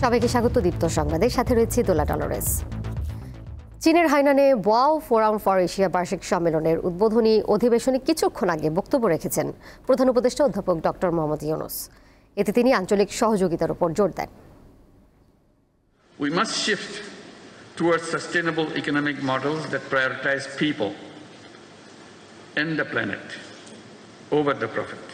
সবাইকে স্বাগত দীপ্ত সংবাদের সাথে রয়েছে দোলা ডলরেস। চীনের হাইনানে ওয়াও ফোরাম ফর এশিয়া বার্ষিক সম্মেলনের উদ্বোধনী অধিবেশনে কিছুক্ষণ আগে বক্তব্য রেখেছেন প্রধান উপদেষ্টা অধ্যাপক ডক্টর মোহাম্মদ ইউনূস। এতে তিনি আঞ্চলিক সহযোগিতার উপর জোর দেন। We must shift towards sustainable economic models that prioritize people and the planet over the profit.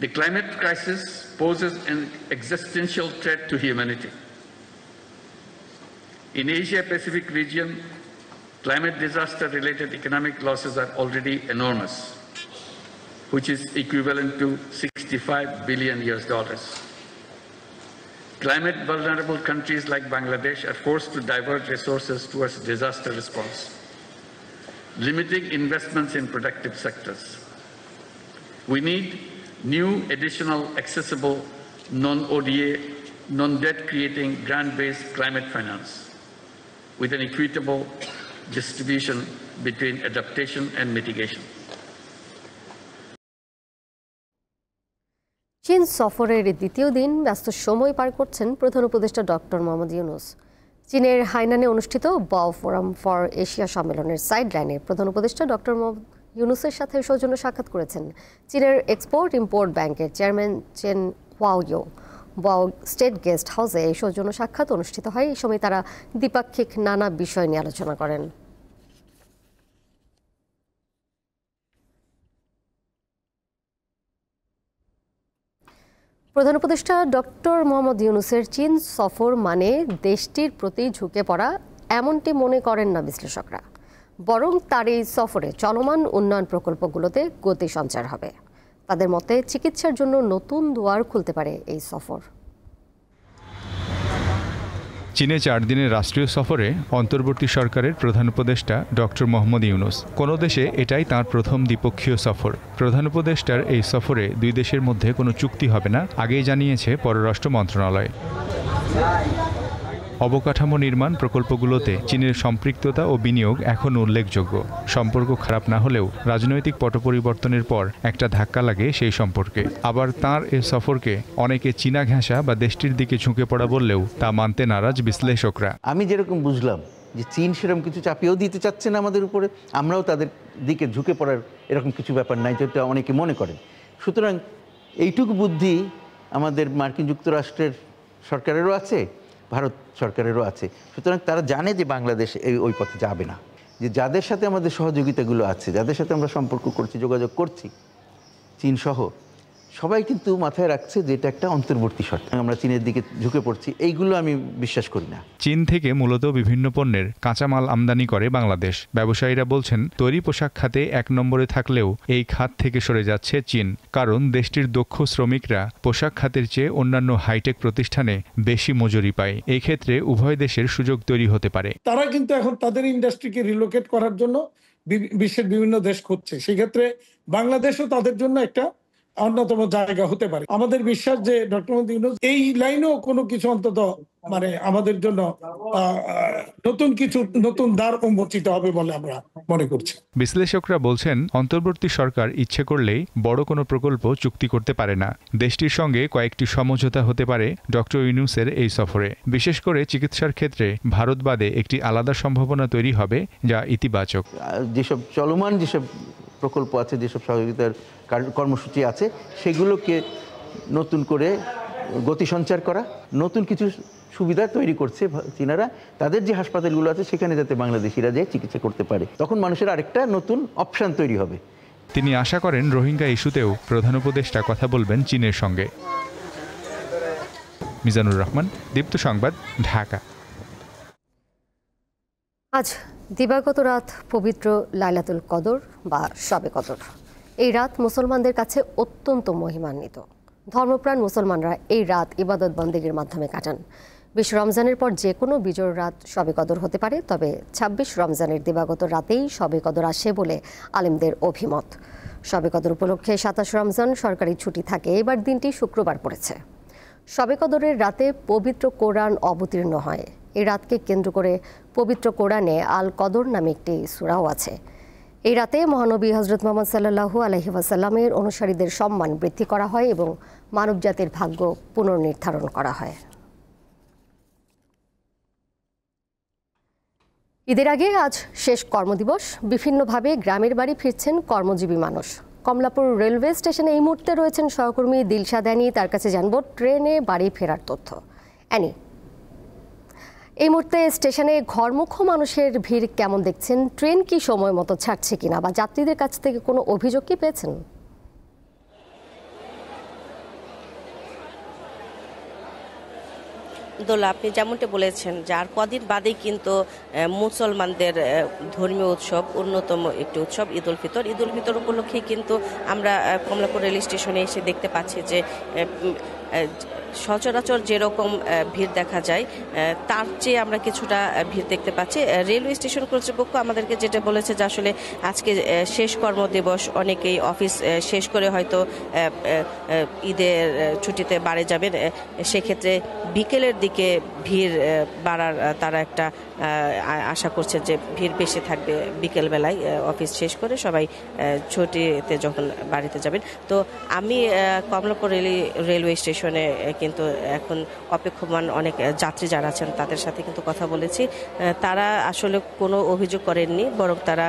The climate crisis poses an existential threat to humanity. In Asia-Pacific region, climate disaster-related economic losses are already enormous, which is equivalent to $65 billion. Climate-vulnerable countries like Bangladesh are forced to divert resources towards disaster response, limiting investments in productive sectors. We need new, additional, accessible, non-ODA, non-debt-creating, grant-based climate finance with an equitable distribution between adaptation and mitigation. চীন সফরের দ্বিতীয় দিন ব্যস্ত সময় পার করছেন প্রধান উপদেষ্টা doctor Mohammad Yunus. চীনের হাইনানে অনুষ্ঠিত ওয়াও ফোরাম ফর এশিয়া সম্মেলনের সাইডলাইনে প্রধান উপদেষ্টা ডক্টর মোহাম্মদ ইউনূসের সাথে সৌজন্য সাক্ষাৎ করেছেন চীনের এক্সপোর্ট ইম্পোর্ট ব্যাংকের chairman chain wow. Wow state guest হাউসে এই সৌজন্য সাক্ষাৎ অনুষ্ঠিত হয়। এই সময় তারা দ্বিপাক্ষিক নানা বিষয় নিয়ে আলোচনা করেন। প্রধান উপদেষ্টা ডক্টর মোহাম্মদ ইউনূসের চীন সফর মানে দেশটির প্রতি ঝুঁকে পড়া এমনটি মনে করেন না বিশ্লেষকরা, বরং তার এই সফরে চলমান উন্নয়ন প্রকল্পগুলোতে গতি সঞ্চার হবে। তাদের মতে চিকিৎসার জন্য নতুন দুয়ার খুলতে পারে এই সফর। চীনে 4 দিনের রাষ্ট্রীয় সফরে অন্তর্বর্তী সরকারের প্রধান উপদেষ্টা ডক্টর মোহাম্মদ ইউনূস। কোনো দেশে এটাই তাঁর প্রথম দ্বিপক্ষীয় সফর। প্রধান উপদেষ্টার এই সফরে দুই দেশের মধ্যে কোনো চুক্তি হবে না, আগেই জানিয়েছে পররাষ্ট্র মন্ত্রণালয়। অবকাঠামো নির্মাণ প্রকল্পগুলোতে চীনের সম্পৃক্ততা ও বিনিয়োগ এখনও উল্লেখযোগ্য। সম্পর্ক খারাপ না হলেও রাজনৈতিক পট পরিবর্তনের পর একটা ধাক্কা লাগে সেই সম্পর্কে। আবার তাঁর এ সফরকে অনেকে চীনা ঘেঁষা বা দেশটির দিকে ঝুঁকে পড়া বললেও তা মানতে নারাজ বিশ্লেষকরা। আমি যেরকম বুঝলাম যে চীন সেরকম কিছু চাপিয়েও দিতে চাচ্ছে না আমাদের উপরে, আমরাও তাদের দিকে ঝুঁকে পড়ার এরকম কিছু ব্যাপার নাই, যেটা অনেকে মনে করেন। সুতরাং এইটুকু বুদ্ধি আমাদের মার্কিন যুক্তরাষ্ট্রের সরকারেরও আছে, ভারত সরকারেরও আছে। সুতরাং তারা জানে যে বাংলাদেশ ওই পথে যাবে না, যে যাদের সাথে আমাদের সহযোগিতাগুলো আছে, যাদের সাথে আমরা সম্পর্ক করছি, যোগাযোগ করছি, চীন সহ সবাই কিন্তু মাথায় রাখছে যে এটা একটা অন্তর্বর্তী সরকার, আমরা চীনের দিকে ঝুঁকে পড়ছি, এইগুলো আমি বিশ্বাস করি না। চীন থেকে মূলত বিভিন্ন পণ্যের কাঁচামাল আমদানি করে বাংলাদেশ। ব্যবসায়ীরা বলছেন তৈরি পোশাক খাতে 1 নম্বরে থাকলেও এই খাত থেকে সরে যাচ্ছে চীন, কারণ দেশটির দক্ষ শ্রমিকরা পোশাক খাতের চেয়ে অন্যান্য হাইটেক প্রতিষ্ঠানে বেশি মজুরি পায়। এই ক্ষেত্রে উভয় দেশের সুযোগ তৈরি হতে পারে। তারা কিন্তু এখন তাদের ইন্ডাস্ট্রিকে রিলোকেট করার জন্য বিশ্বের বিভিন্ন দেশ খুঁজছে। সেক্ষেত্রে বাংলাদেশও তাদের জন্য একটা অন্যতম জায়গা হতে পারে। আমাদের বিশ্বাস যে ডক্টর মোহাম্মদ ইউনূস এই লাইনেও কোনো কিছু অন্তত আমাদের জন্য নতুন দ্বার উন্মোচিত হবে বলে আমরা মনে করছি। বিশ্লেষকরা বলছেন অন্তর্বর্তী সরকার ইচ্ছে করলেই বড় কোনো প্রকল্প চুক্তি করতে পারে না। দেশটির সঙ্গে কয়েকটি সমঝোতা হতে পারে ডক্টর ইউনূসের এই সফরে। বিশেষ করে চিকিৎসার ক্ষেত্রে ভারত বাদে একটি আলাদা সম্ভাবনা তৈরি হবে, যা ইতিবাচক। যেসব চলমান যেসব প্রকল্প আছে, যেসব সহযোগিতার কর্মসূচি আছে, সেগুলোকে নতুন করে গতি সঞ্চার করা, নতুন কিছু সুবিধা তৈরি করছে চীনারা। তাদের যে হাসপাতালগুলো আছে সেখানে যাতে বাংলাদেশিরা যেয়ে চিকিৎসা করতে পারে, তখন মানুষের আরেকটা নতুন অপশন তৈরি হবে। তিনি আশা করেন রোহিঙ্গা ইস্যুতেও প্রধান উপদেষ্টা কথা বলবেন চীনের সঙ্গে। মিজানুর রহমান, দীপ্ত সংবাদ, ঢাকা। আজ দিবাগত রাত পবিত্র লাইলাতুল কদর বা শবে কদর। এই রাত মুসলমানদের কাছে অত্যন্ত মহিমান্বিত। ধর্মপ্রাণ মুসলমানরা এই রাত ইবাদত বন্দেগীর মাধ্যমে কাটান। 20 রমজানের পর যে কোনো বিজোড় রাত শবে কদর হতে পারে, তবে 26 রমজানের দিবাগত রাতেই শবে কদর আসে বলে আলেমদের অভিমত। শবে কদর উপলক্ষে 27 রমজান সরকারি ছুটি থাকে। এবার দিনটি শুক্রবার পড়েছে। শবে কদরের রাতে পবিত্র কোরআন অবতীর্ণ হয়। এই রাতকে কেন্দ্র করে পবিত্র কোরআনে আল কদর নামে একটি সূরাও আছে। এই রাতে মহানবী হজরত মোহাম্মদ সাল্লাল্লাহু আলাইহি ওয়াসাল্লামের অনুসারীদের সম্মান বৃদ্ধি করা হয় এবং মানবজাতির ভাগ্য পুনর্নির্ধারণ করা হয়। ঈদের আগে আজ শেষ কর্মদিবস। বিভিন্নভাবে গ্রামের বাড়ি ফিরছেন কর্মজীবী মানুষ। কমলাপুর রেলওয়ে স্টেশনে এই মুহূর্তে রয়েছেন সহকর্মী দিলশাদ অ্যানি। তার কাছে জানব ট্রেনে বাড়ি ফেরার তথ্য। অ্যানি, এই মুহূর্তে স্টেশনে ঘরমুখ মানুষের ভিড় কেমন দেখছেন? ট্রেন কি সময় মতো ছাড়ছে কিনা বা যাত্রীদের কাছ থেকে কোনো অভিযোগ কি পেয়েছেন? দোলা, আপনি যেমনটা বলেছেন যে আর কদিন বাদেই কিন্তু মুসলমানদের ধর্মীয় উৎসব, অন্যতম একটি উৎসব ঈদ উল ফিতর। ঈদ উল ফিতর উপলক্ষে কিন্তু আমরা কমলাপুর রেল স্টেশনে এসে দেখতে পাচ্ছি যে সচরাচর যেরকম ভিড় দেখা যায় তার চেয়ে আমরা কিছুটা ভিড় দেখতে পাচ্ছি। রেলওয়ে স্টেশন কর্তৃপক্ষ আমাদেরকে যেটা বলেছে যে আসলে আজকে শেষ কর্মদিবস, অনেকেই অফিস শেষ করে হয়তো ঈদের ছুটিতে বাড়ি যাবেন, সেক্ষেত্রে বিকেলের দিকে ভিড় বাড়ার তারা একটা আশা করছে যে ভিড় বেশি থাকবে বিকেলবেলায় অফিস শেষ করে সবাই ছুটিতে যখন বাড়িতে যাবেন। তো আমি কমলাপুর রেলওয়ে স্টেশনে কিন্তু এখন অপেক্ষমান অনেক যাত্রী যারা আছেন তাদের সাথে কিন্তু কথা বলেছি। তারা আসলে কোনো অভিযোগ করেননি, বরং তারা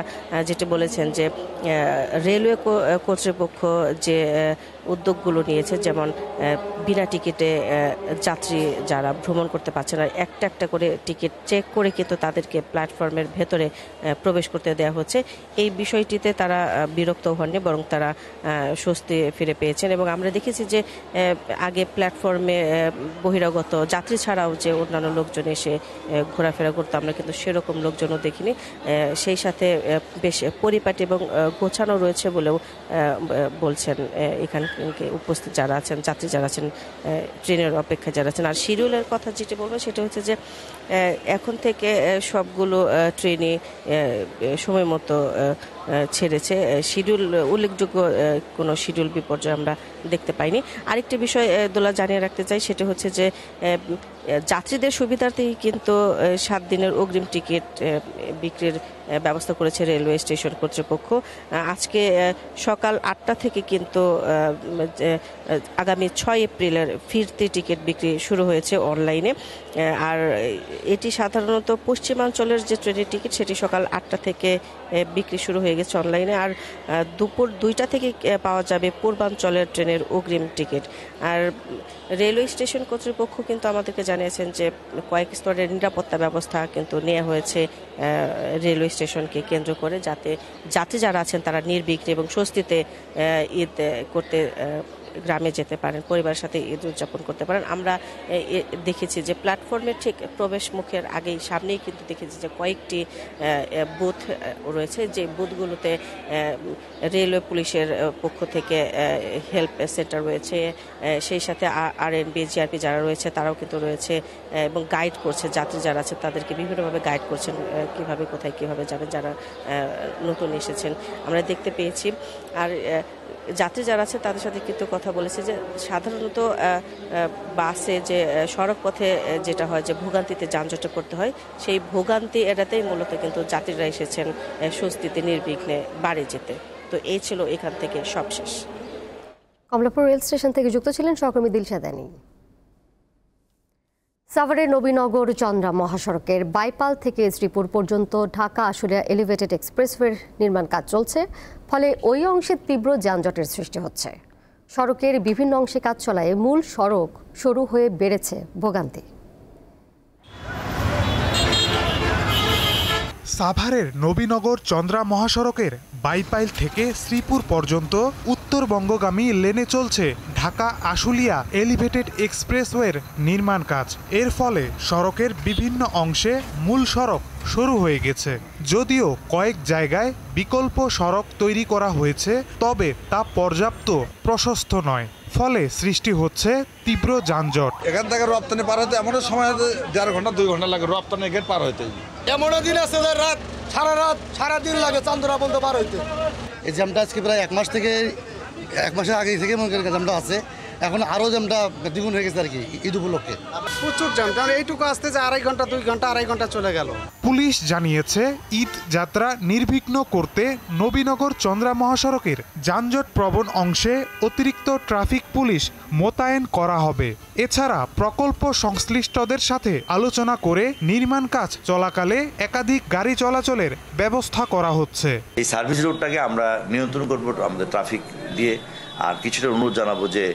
যেটা বলেছেন যে রেলওয়ে কর্তৃপক্ষ যে উদ্যোগগুলো নিয়েছে, যেমন বিনা টিকিটে যাত্রী যারা ভ্রমণ করতে পারছে না একটা একটা করে টিকিট চেক করে কিন্তু তাদেরকে প্ল্যাটফর্মের ভেতরে প্রবেশ করতে দেওয়া হচ্ছে, এই বিষয়টিতে তারা বিরক্ত হননি, বরং তারা স্বস্তি ফিরে পেয়েছেন। এবং আমরা দেখেছি যে আগে প্ল্যাটফর্মে বহিরাগত যাত্রী ছাড়াও যে অন্যান্য লোকজন এসে ঘোরাফেরা করতো, আমরা কিন্তু সেরকম লোকজনও দেখিনি। সেই সাথে বেশ পরিপাটি এবং গোছানো রয়েছে বলেও বলছেন এখানে উপস্থিত যারা আছেন, যাত্রী যারা আছেন, ট্রেনের অপেক্ষায় যারা আছেন। আর শিডিউলের কথা যেটা বলবো সেটা হচ্ছে যে এখন থেকে সবগুলো ট্রেনই সময় মতো ছেড়েছে। শিডিউল উল্লেখযোগ্য কোনো শিডিউল বিপর্যয় আমরা দেখতে পাইনি। আরেকটি বিষয় দোলা জানিয়ে রাখতে চাই, সেটা হচ্ছে যে যাত্রীদের সুবিধার্থেই কিন্তু 7 দিনের অগ্রিম টিকিট বিক্রির ব্যবস্থা করেছে রেলওয়ে স্টেশন কর্তৃপক্ষ। আজকে সকাল 8টা থেকে কিন্তু আগামী 6 এপ্রিলের ফিরতি টিকিট বিক্রি শুরু হয়েছে অনলাইনে। আর এটি সাধারণত পশ্চিমাঞ্চলের যে ট্রেনের টিকিট সেটি সকাল 8টা থেকে বিক্রি শুরু হয়ে গেছে অনলাইনে। আর দুপুর 2টা থেকে পাওয়া যাবে পূর্বাঞ্চলের ট্রেনের অগ্রিম টিকিট। আর রেলওয়ে স্টেশন কর্তৃপক্ষ কিন্তু আমাদেরকে জানিয়েছেন যে কয়েক স্তরের নিরাপত্তা ব্যবস্থা কিন্তু নেওয়া হয়েছে রেলওয়ে স্টেশনকে কেন্দ্র করে, যাতে যাত্রী যারা আছেন তারা নির্বিঘ্নে এবং স্বস্তিতে ঈদ করতে গ্রামে যেতে পারেন, পরিবারের সাথে ঈদ উদযাপন করতে পারেন। আমরা দেখেছি যে প্ল্যাটফর্মের ঠিক প্রবেশ মুখের আগেই সামনেই কিন্তু দেখেছি যে কয়েকটি বুথ রয়েছে, যে বুথগুলোতে রেলওয়ে পুলিশের পক্ষ থেকে হেল্প সেন্টার রয়েছে, সেই সাথে আরএনবি, জিআরপি যারা রয়েছে তারাও কিন্তু রয়েছে এবং গাইড করছে, যাত্রী যারা আছে তাদেরকে বিভিন্নভাবে গাইড করছেন কিভাবে কোথায় কিভাবে যাবেন যারা নতুন এসেছেন আমরা দেখতে পেয়েছি। আর যাত্রী যারা আছে তাদের সাথে কিন্তু কথা বলেছে যে সাধারণত বাসে যে সড়ক পথে যেটা হয় যে ভোগান্তিতে যানজটে পড়তে হয়, সেই ভোগান্তি এড়াতেই মূলত কিন্তু যাত্রীরা এসেছেন স্বস্তিতে নির্বিঘ্নে বাড়ি যেতে। তো এই ছিল এখান থেকে সবশেষ। কমলাপুর রেল স্টেশন থেকে যুক্ত ছিলেন সহকর্মী দিলশাদ অ্যানি। সাভারের নবীনগর চন্দ্রা মহাসড়কের বাইপাল থেকে শ্রীপুর পর্যন্ত ঢাকা আশুলিয়া এলিভেটেড এক্সপ্রেসওয়ের নির্মাণ কাজ চলছে, ফলে ওই অংশে তীব্র যানজটের সৃষ্টি হচ্ছে। সড়কের বিভিন্ন অংশে কাজ চলায় মূল সড়ক সরু হয়ে বেড়েছে ভোগান্তি। সাভারের নবীনগর চন্দ্রা মহাসড়কের বাইপাইল থেকে শ্রীপুর পর্যন্ত উত্তরবঙ্গগামী লেনে চলছে ঢাকা আশুলিয়া এলিভেটেড এক্সপ্রেসওয়ের নির্মাণ কাজ। এর ফলে সড়কের বিভিন্ন অংশে মূল সড়ক শুরু হয়ে গেছে। যদিও কয়েক জায়গায় বিকল্প সড়ক তৈরি করা হয়েছে, তবে তা পর্যাপ্ত প্রশস্ত নয়, ফলে সৃষ্টি হচ্ছে তীব্র যানজট। এখান থেকে রপ্তানি পার হতে এমন সময় 1.5 ঘন্টা 2 ঘন্টা লাগে রপ্তানি গেট পার হইতে। এমন দিন আছে রাত সারাদিন লাগে চান্দরা বলতে পার হইতে। এই জ্যামটা আজকে প্রায় 1 মাস থেকে 1 মাসের আগে থেকে জ্যামটা আছে। এখন আরও জ্যামটা দ্বিগুণ হয়ে গেছে আর কি ঈদ উপলক্ষে। প্রচুর জ্যাম, কারণ এইটুকু আসতে যে আড়াই ঘন্টা চলে গেল। পুলিশ জানিয়েছে ঈদ যাত্রা নির্বিঘ্ন করতে নবীনগর চন্দ্রা মহাসড়কের যানজট প্রবণ অংশে অতিরিক্ত ট্রাফিক পুলিশ মোতায়েন করা হবে। এছাড়া প্রকল্প সংশ্লিষ্টদের সাথে আলোচনা করে নির্মাণ কাজ চলাকালে একাধিক গাড়ি চলাচলের ব্যবস্থা করা হচ্ছে। এই সার্ভিস রোডটাকে আমরা নিয়ন্ত্রণ করব আমাদের ট্রাফিক দিয়ে, আর কিছুটা অনুরোধ জানাবো যে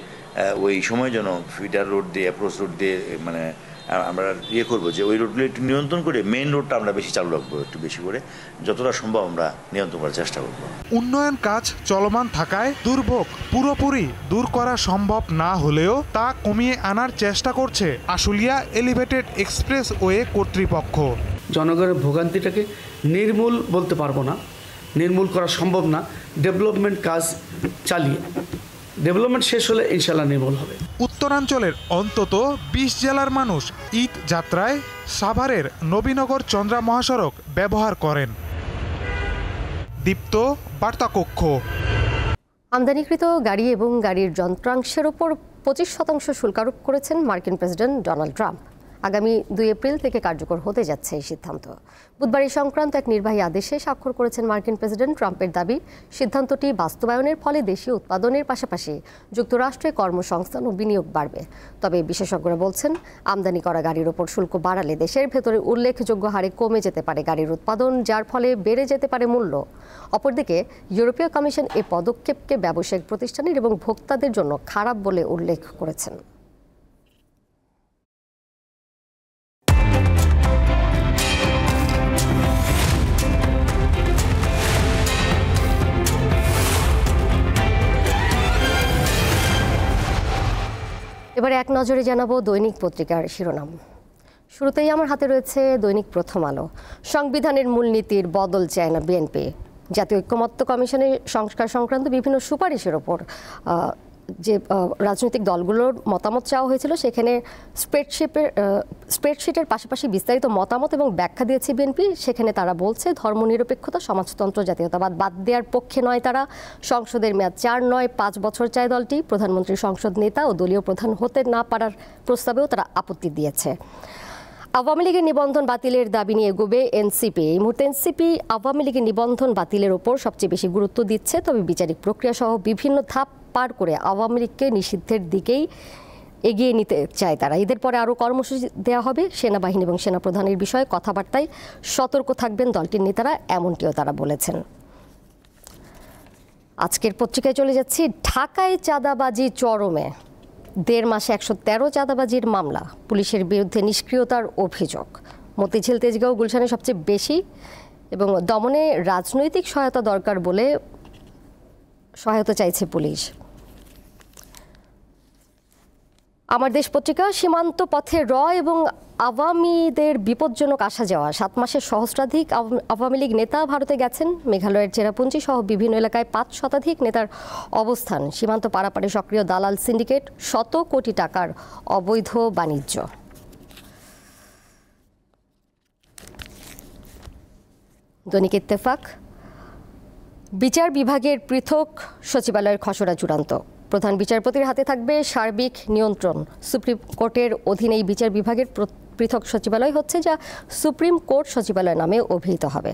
ওই সময় যেন ফিডার রোড দিয়ে অ্যাপ্রোচ রোড দিয়ে মানে আমরা করবো যে ওই রোডগুলো একটু নিয়ন্ত্রণ করে মেইন রোডটা আমরা বেশি চালু রাখবো, একটু বেশি করে যতটা সম্ভব আমরা নিয়ন্ত্রণ করার চেষ্টা করবো। উন্নয়ন কাজ চলমান থাকায় দুর্ভোগ পুরোপুরি দূর করা সম্ভব না হলেও তা কমিয়ে আনার চেষ্টা করছে আশুলিয়া এলিভেটেড এক্সপ্রেসওয়ে কর্তৃপক্ষ। জনগণের ভোগান্তিটাকে নির্মূল বলতে পারবো না, নির্মূল করা সম্ভব না। ডেভেলপমেন্ট কাজ চালিয়ে ডেভেলপমেন্ট শেষ হলে ইনশাল্লাহ নির্মূল হবে। উত্তরাঞ্চলের অন্তত 20 জেলার মানুষ ঈদ যাত্রায় সাভারের নবীনগর চন্দ্রা মহাসড়ক ব্যবহার করেন। দীপ্ত বার্তাকক্ষ। আমদানিকৃত গাড়ি এবং গাড়ির যন্ত্রাংশের ওপর 25% শুল্ক আরোপ করেছেন মার্কিন প্রেসিডেন্ট ডোনাল্ড ট্রাম্প। আগামী 2 এপ্রিল থেকে কার্যকর হতে যাচ্ছে এই সিদ্ধান্ত। বুধবার এই সংক্রান্ত এক নির্বাহী আদেশে স্বাক্ষর করেছেন মার্কিন প্রেসিডেন্ট। ট্রাম্পের দাবি, সিদ্ধান্তটি বাস্তবায়নের ফলে দেশীয় উৎপাদনের পাশাপাশি যুক্তরাষ্ট্রে কর্মসংস্থান ও বিনিয়োগ বাড়বে। তবে বিশেষজ্ঞরা বলছেন, আমদানি করা গাড়ির ওপর শুল্ক বাড়ালে দেশের ভেতরে উল্লেখযোগ্য হারে কমে যেতে পারে গাড়ির উৎপাদন, যার ফলে বেড়ে যেতে পারে মূল্য। অপরদিকে ইউরোপীয় কমিশন এই পদক্ষেপকে ব্যবসায়িক প্রতিষ্ঠানের এবং ভোক্তাদের জন্য খারাপ বলে উল্লেখ করেছেন। এবারে এক নজরে জানাবো দৈনিক পত্রিকার শিরোনাম। শুরুতেই আমার হাতে রয়েছে দৈনিক প্রথম আলো। সংবিধানের মূলনীতির বদল চায় না বিএনপি। জাতীয় ঐক্যমত্য কমিশনের সংস্কার সংক্রান্ত বিভিন্ন সুপারিশের ওপর যে রাজনৈতিক দলগুলোর মতামত চাওয়া হয়েছিল, সেখানে স্প্রেডশিটের পাশাপাশি বিস্তারিত মতামত এবং ব্যাখ্যা দিয়েছে বিএনপি। সেখানে তারা বলছে, ধর্মনিরপেক্ষতা, সমাজতন্ত্র, জাতীয়তাবাদ বাদ দেওয়ার পক্ষে নয় তারা। সংসদের মেয়াদ 4 নয় 5 বছর চায় দলটি। প্রধানমন্ত্রী, সংসদ নেতা ও দলীয় প্রধান হতে না পারার প্রস্তাবেও তারা আপত্তি দিয়েছে। আওয়ামী লীগের নিবন্ধন বাতিলের দাবি নিয়ে এগোবে এনসিপি। এই মুহূর্তে এনসিপি আওয়ামী লীগের নিবন্ধন বাতিলের ওপর সবচেয়ে বেশি গুরুত্ব দিচ্ছে। তবে বিচারিক প্রক্রিয়া সহ বিভিন্ন ধাপ পার করে আওয়ামী লীগকে নিষিদ্ধের দিকেই এগিয়ে নিতে চায় তারা। ঈদের পরে আরও কর্মসূচি দেওয়া হবে। সেনাবাহিনী এবং সেনাপ্রধানের বিষয়ে কথাবার্তায় সতর্ক থাকবেন দলটির নেতারা, এমনটিও তারা বলেছেন। আজকের পত্রিকায় চলে যাচ্ছি। ঢাকায় চাঁদাবাজি চরমে। 1.5 মাসে 113 চাঁদাবাজির মামলা। পুলিশের বিরুদ্ধে নিষ্ক্রিয়তার অভিযোগ। মতিঝিল, তেজগাঁও, গুলশানে সবচেয়ে বেশি, এবং দমনে রাজনৈতিক সহায়তা দরকার বলে সহায়তা চাইছে পুলিশ। আমার দেশ পত্রিকা। সীমান্ত পথে এবং আওয়ামীদের বিপজ্জনক আসা যাওয়া। 7 মাসে সহস্রাধিক আওয়ামী লীগ নেতা ভারতে গেছেন। মেঘালয়ের চেরাপুঞ্জি সহ বিভিন্ন এলাকায় 5 শতাধিক নেতার অবস্থান। সীমান্ত পারাপারে সক্রিয় দালাল সিন্ডিকেট, শত কোটি টাকার অবৈধ বাণিজ্য। দৈনিক ইত্তেফাক। বিচার বিভাগের পৃথক সচিবালয়ের খসড়া চূড়ান্ত। প্রধান বিচারপতির হাতে থাকবে সার্বিক নিয়ন্ত্রণ। সুপ্রিম কোর্টের অধীনেই বিচার বিভাগের পৃথক সচিবালয় হচ্ছে, যা সুপ্রিম কোর্ট সচিবালয় নামে অভিহিত হবে।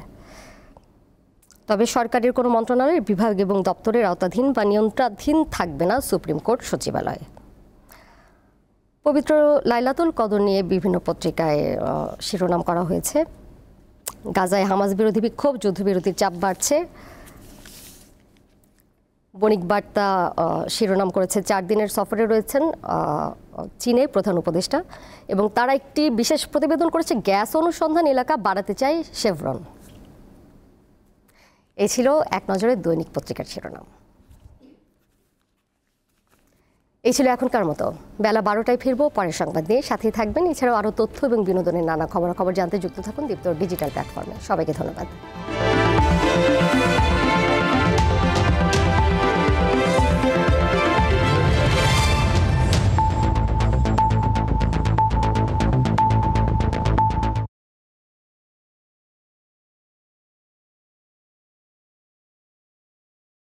তবে সরকারের কোনো মন্ত্রণালয়ের বিভাগ এবং দপ্তরের আওতাধীন বা নিয়ন্ত্রণাধীন থাকবে না সুপ্রিম কোর্ট সচিবালয়। পবিত্র লাইলাতুল কদর নিয়ে বিভিন্ন পত্রিকায় শিরোনাম করা হয়েছে। গাজায় হামাস বিরোধী বিক্ষোভ, যুদ্ধবিরতির চাপ বাড়ছে। বণিক বার্তা শিরোনাম করেছে, 4 দিনের সফরে রয়েছেন চীনের প্রধান উপদেষ্টা, এবং তারা একটি বিশেষ প্রতিবেদন করেছে, গ্যাস অনুসন্ধান এলাকা বাড়াতে চায় শেভরন। এই ছিল এক নজরে দৈনিক পত্রিকার শিরোনাম। এই ছিল এখনকার মতো। বেলা 12টায় ফিরবো পরের সংবাদ নিয়ে। সাথেই থাকবেন। এছাড়াও আরও তথ্য এবং বিনোদনের নানা খবরাখবর জানতে যুক্ত থাকুন দীপ্ত ডিজিটাল প্ল্যাটফর্মে। সবাইকে ধন্যবাদ।